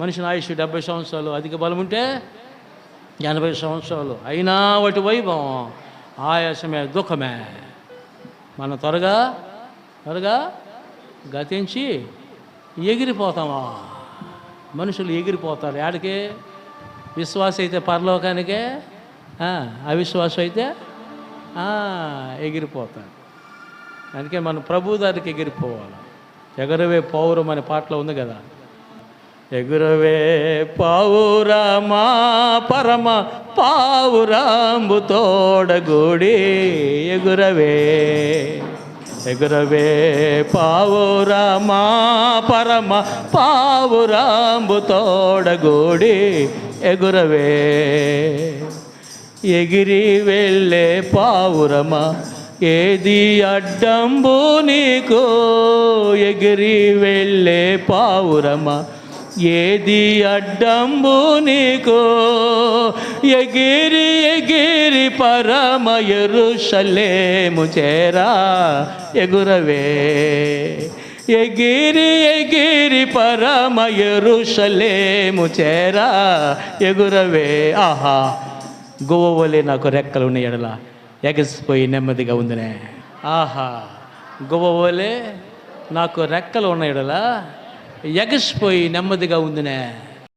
మనిషిని ఆయుష్ 70 సంవత్సరాలు, అధిక బలం ఉంటే 80 సంవత్సరాలు. అయినా వాటి వైభవం ఆయాసమే, దుఃఖమే. మనం త్వరగా గతించి ఎగిరిపోతామా? మనుషులు ఎగిరిపోతారు. యాడికి? విశ్వాస అయితే పరలోకానికే, అవిశ్వాసం అయితే ఎగిరిపోతాడు. అందుకే మనం ప్రభు దారికి ఎగిరిపోవాలి. ఎగరవే పౌరం అనే పాటలో ఉంది కదా, ఎగురవే పావురమా పరమ పావురాంబు తోడగూడి ఎగురవే, ఎగురవే పావురమా పరమ పావురాంబు తోడగూడి ఎగురవే. ఎగిరి వెళ్ళే పావురమా ఏది అడ్డంబు నీకు, ఎగిరి వెళ్ళే పావురమా ఏది అడ్డంబు నీకు. ఎగిరి ఎగిరి పరమ యెరూషలేము చేరా ఎగురవే, ఎగిరి ఎగిరి పరమ యెరూషలేము చేరా ఎగురవే. ఆహా, గువ్వవలే నాకు రెక్కలు ఉన్న ఎడల ఎగసిపోయి నెమ్మదిగా ఉందినే. ఆహా, గువ్వవలే నాకు రెక్కలు ఉన్న ఎడల ఎగసిపోయి నెమ్మదిగా ఉందినే.